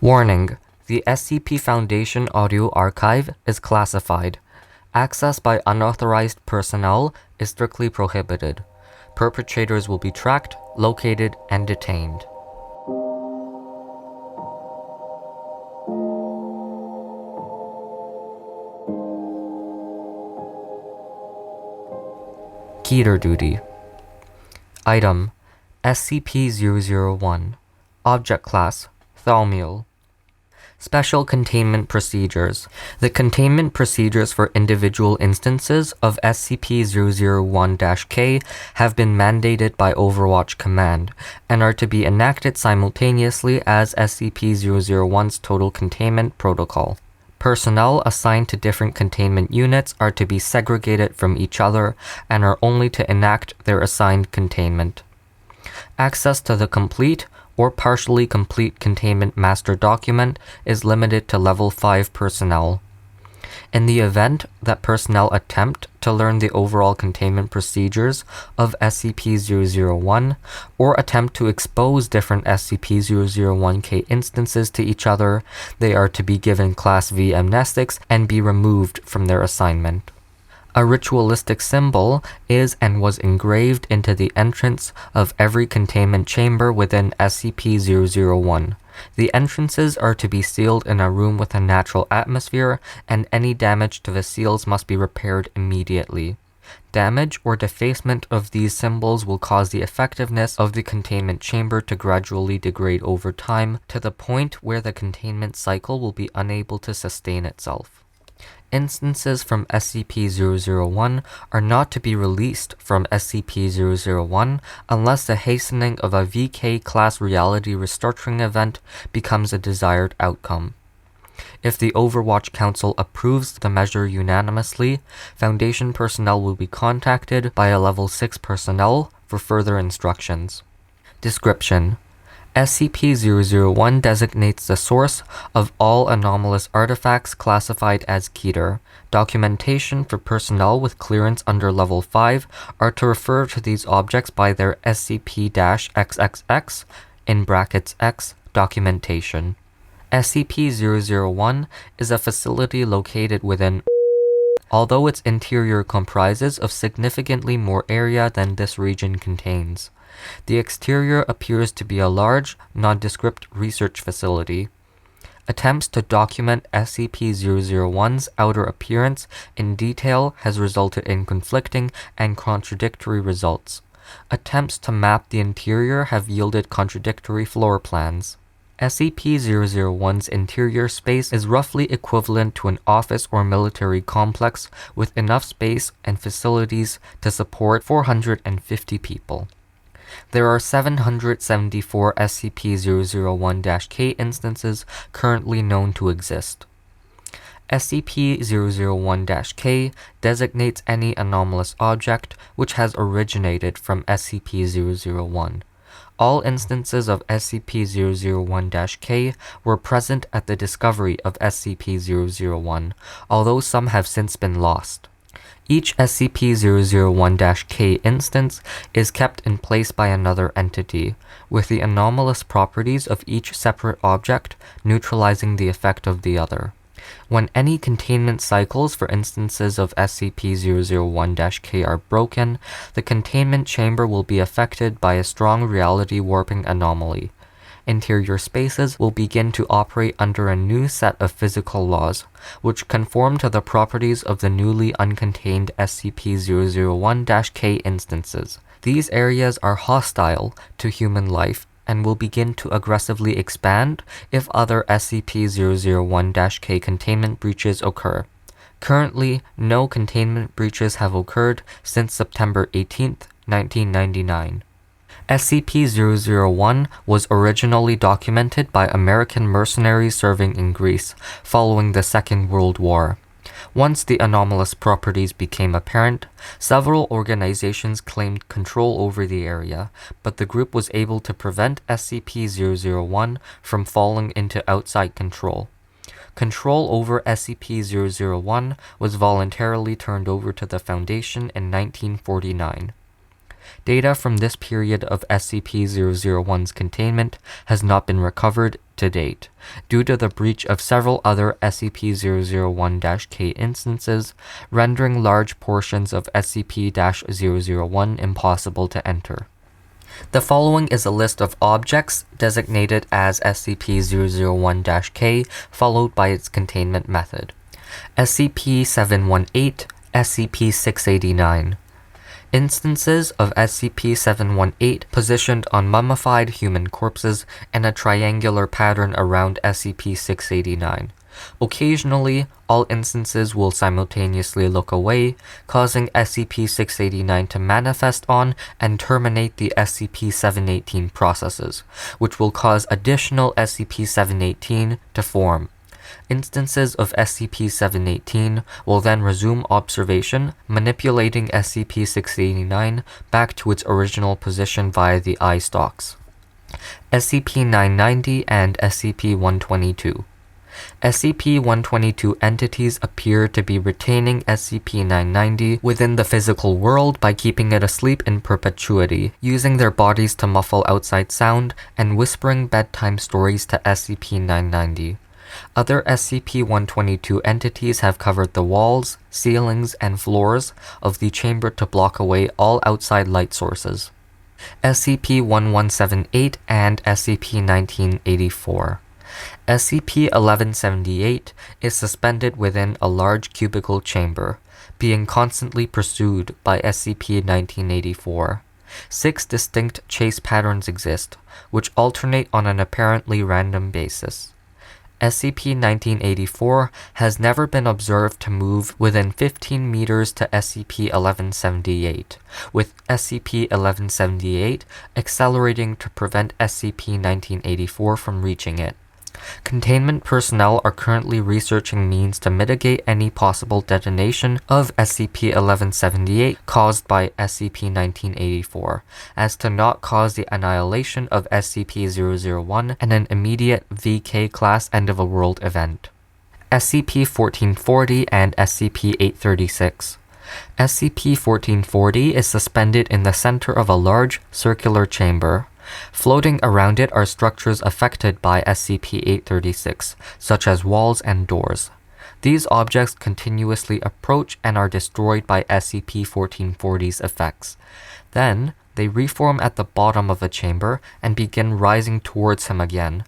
Warning: the SCP Foundation audio archive is classified. Access by unauthorized personnel is strictly prohibited. Perpetrators will be tracked, located, and detained. Keter Duty. Item: SCP-001. Object Class: Thaumiel. Special Containment Procedures. The containment procedures for individual instances of SCP-001-K have been mandated by Overwatch Command, and are to be enacted simultaneously as SCP-001's Total Containment Protocol. Personnel assigned to different containment units are to be segregated from each other and are only to enact their assigned containment. Access to the complete or partially complete containment master document is limited to Level 5 personnel. In the event that personnel attempt to learn the overall containment procedures of SCP-001 or attempt to expose different SCP-001-K instances to each other, they are to be given Class V amnestics and be removed from their assignment. A ritualistic symbol is and was engraved into the entrance of every containment chamber within SCP-001. The entrances are to be sealed in a room with a natural atmosphere, and any damage to the seals must be repaired immediately. Damage or defacement of these symbols will cause the effectiveness of the containment chamber to gradually degrade over time to the point where the containment cycle will be unable to sustain itself. Instances from SCP-001 are not to be released from SCP-001 unless the hastening of a VK-class reality restructuring event becomes a desired outcome. If the Overwatch Council approves the measure unanimously, Foundation personnel will be contacted by a Level 6 personnel for further instructions. Description: SCP-001 designates the source of all anomalous artifacts classified as Keter. Documentation for personnel with clearance under Level 5 are to refer to these objects by their SCP-XXX (X) documentation. SCP-001 is a facility located within, although its interior comprises of significantly more area than this region contains. The exterior appears to be a large, nondescript research facility. Attempts to document SCP-001's outer appearance in detail has resulted in conflicting and contradictory results. Attempts to map the interior have yielded contradictory floor plans. SCP-001's interior space is roughly equivalent to an office or military complex with enough space and facilities to support 450 people. There are 774 SCP-001-K instances currently known to exist. SCP-001-K designates any anomalous object which has originated from SCP-001. All instances of SCP-001-K were present at the discovery of SCP-001, although some have since been lost. Each SCP-001-K instance is kept in place by another entity, with the anomalous properties of each separate object neutralizing the effect of the other. When any containment cycles for instances of SCP-001-K are broken, the containment chamber will be affected by a strong reality warping anomaly. Interior spaces will begin to operate under a new set of physical laws, which conform to the properties of the newly uncontained SCP-001-K instances. These areas are hostile to human life and will begin to aggressively expand if other SCP-001-K containment breaches occur. Currently, no containment breaches have occurred since September 18, 1999. SCP-001 was originally documented by American mercenaries serving in Greece following the Second World War. Once the anomalous properties became apparent, several organizations claimed control over the area, but the group was able to prevent SCP-001 from falling into outside control. Control over SCP-001 was voluntarily turned over to the Foundation in 1949. Data from this period of SCP-001's containment has not been recovered to date, due to the breach of several other SCP-001-K instances, rendering large portions of SCP-001 impossible to enter. The following is a list of objects designated as SCP-001-K, followed by its containment method. SCP-718, SCP-689. Instances of SCP-718 positioned on mummified human corpses in a triangular pattern around SCP-689. Occasionally, all instances will simultaneously look away, causing SCP-689 to manifest on and terminate the SCP-718 processes, which will cause additional SCP-718 to form. Instances of SCP-718 will then resume observation, manipulating SCP-689 back to its original position via the eye stalks. SCP-990 and SCP-122. SCP-122 entities appear to be retaining SCP-990 within the physical world by keeping it asleep in perpetuity, using their bodies to muffle outside sound, and whispering bedtime stories to SCP-990. Other SCP-122 entities have covered the walls, ceilings, and floors of the chamber to block away all outside light sources. SCP-1178 and SCP-1984. SCP-1178 is suspended within a large cubicle chamber, being constantly pursued by SCP-1984. 6 distinct chase patterns exist, which alternate on an apparently random basis. SCP-1984 has never been observed to move within 15 meters to SCP-1178, with SCP-1178 accelerating to prevent SCP-1984 from reaching it. Containment personnel are currently researching means to mitigate any possible detonation of SCP-1178 caused by SCP-1984, as to not cause the annihilation of SCP-001 and an immediate VK-class end-of-a-world event. SCP-1440 and SCP-836. SCP-1440 is suspended in the center of a large, circular chamber. Floating around it are structures affected by SCP-836, such as walls and doors. These objects continuously approach and are destroyed by SCP-1440's effects. Then, they reform at the bottom of the chamber and begin rising towards him again.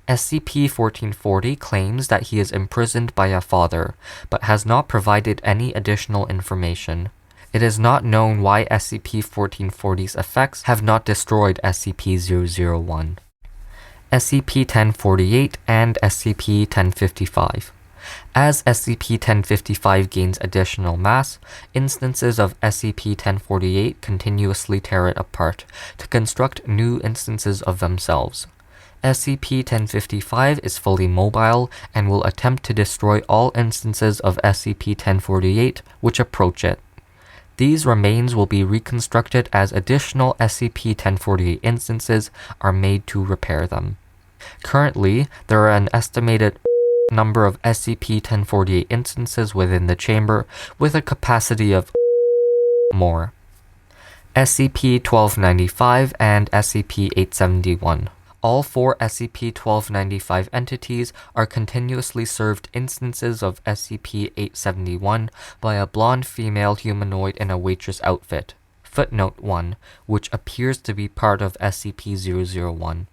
SCP-1440 claims that he is imprisoned by a father, but has not provided any additional information. It is not known why SCP-1440's effects have not destroyed SCP-001. SCP-1048 and SCP-1055. As SCP-1055 gains additional mass, instances of SCP-1048 continuously tear it apart to construct new instances of themselves. SCP-1055 is fully mobile and will attempt to destroy all instances of SCP-1048 which approach it. These remains will be reconstructed as additional SCP-1048 instances are made to repair them. Currently, there are an estimated number of SCP-1048 instances within the chamber, with a capacity of more. SCP-1295 and SCP-871. All 4 SCP-1295 entities are continuously served instances of SCP-871 by a blonde female humanoid in a waitress outfit. Footnote 1, which appears to be part of SCP-001.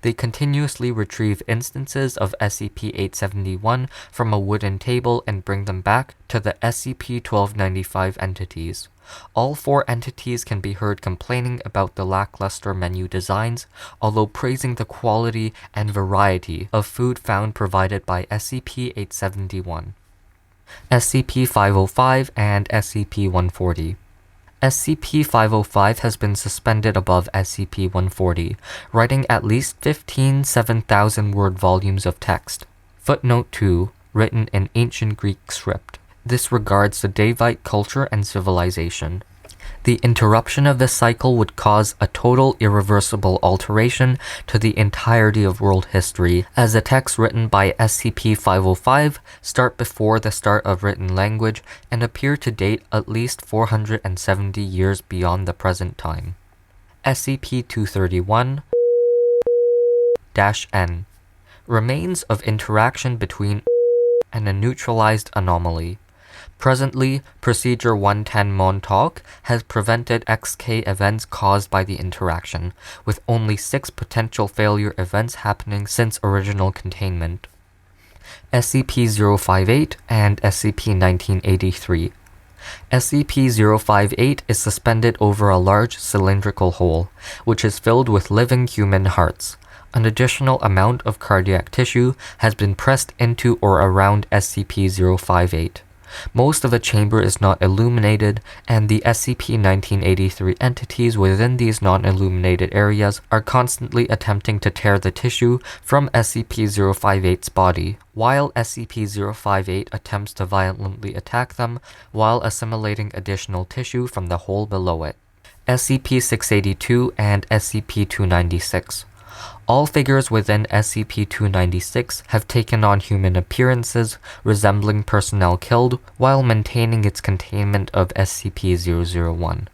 They continuously retrieve instances of SCP-871 from a wooden table and bring them back to the SCP-1295 entities. All 4 entities can be heard complaining about the lackluster menu designs, although praising the quality and variety of food found provided by SCP-871. SCP-505 and SCP-140. SCP-505 has been suspended above SCP-140, writing at least 15 7,000-word volumes of text. Footnote 2, written in ancient Greek script. This regards the Daevite culture and civilization. The interruption of this cycle would cause a total irreversible alteration to the entirety of world history, as the texts written by SCP-505 start before the start of written language and appear to date at least 470 years beyond the present time. SCP-231. N. Remains of interaction between and a neutralized anomaly. Presently, Procedure 110 Montauk has prevented XK events caused by the interaction, with only 6 potential failure events happening since original containment. SCP-058 and SCP-1983. SCP-058 is suspended over a large cylindrical hole, which is filled with living human hearts. An additional amount of cardiac tissue has been pressed into or around SCP-058. Most of the chamber is not illuminated, and the SCP-1983 entities within these non-illuminated areas are constantly attempting to tear the tissue from SCP-058's body, while SCP-058 attempts to violently attack them while assimilating additional tissue from the hole below it. SCP-682 and SCP-296. All figures within SCP-296 have taken on human appearances, resembling personnel killed, while maintaining its containment of SCP-001.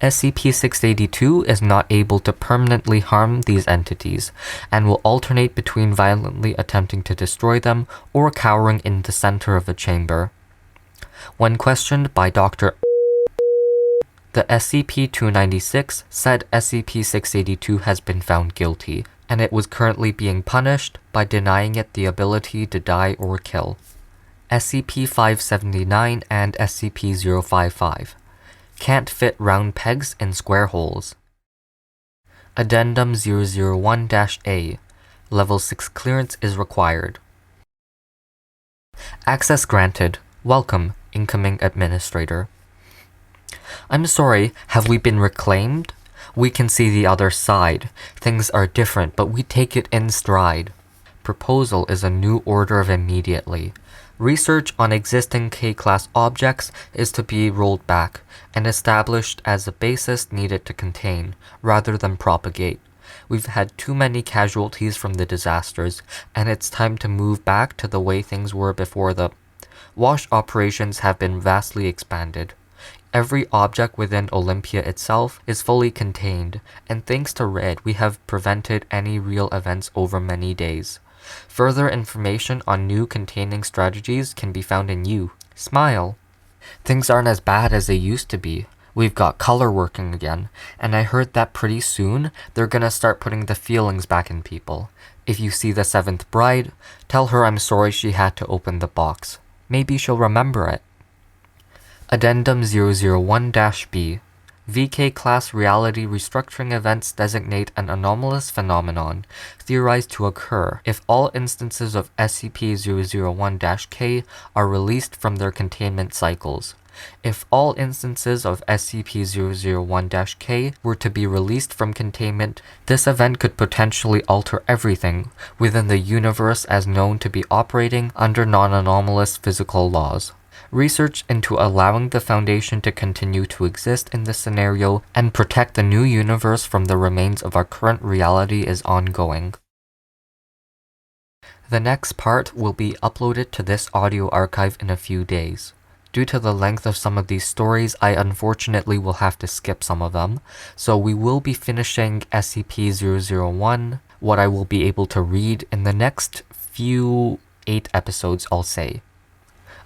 SCP-682 is not able to permanently harm these entities, and will alternate between violently attempting to destroy them or cowering in the center of the chamber. When questioned by Dr. the SCP-296 said SCP-682 has been found guilty, and it was currently being punished by denying it the ability to die or kill. SCP-579 and SCP-055. Can't fit round pegs in square holes. Addendum 001-A. Level 6 clearance is required. Access granted. Welcome, incoming administrator. I'm sorry, have we been reclaimed? We can see the other side. Things are different, but we take it in stride. Proposal is a new order of immediately. Research on existing K-class objects is to be rolled back and established as a basis needed to contain, rather than propagate. We've had too many casualties from the disasters, and it's time to move back to the way things were before the wash operations have been vastly expanded. Every object within Olympia itself is fully contained, and thanks to Red, we have prevented any real events over many days. Further information on new containing strategies can be found in you. Smile. Things aren't as bad as they used to be. We've got color working again, and I heard that pretty soon they're gonna start putting the feelings back in people. If you see the seventh bride, tell her I'm sorry she had to open the box. Maybe she'll remember it. Addendum 001-B. VK-class reality restructuring events designate an anomalous phenomenon, theorized to occur if all instances of SCP-001-K are released from their containment cycles. If all instances of SCP-001-K were to be released from containment, this event could potentially alter everything within the universe as known to be operating under non-anomalous physical laws. Research into allowing the Foundation to continue to exist in this scenario and protect the new universe from the remains of our current reality is ongoing. The next part will be uploaded to this audio archive in a few days. Due to the length of some of these stories, I unfortunately will have to skip some of them, so we will be finishing SCP-001, what I will be able to read in the next few 8 episodes, I'll say.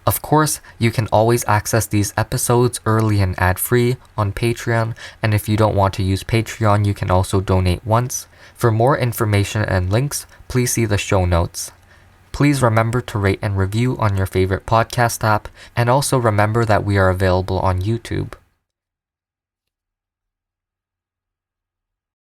Of course, you can always access these episodes early and ad-free on Patreon, and if you don't want to use Patreon, you can also donate once. For more information and links, please see the show notes. Please remember to rate and review on your favorite podcast app, and also remember that we are available on YouTube.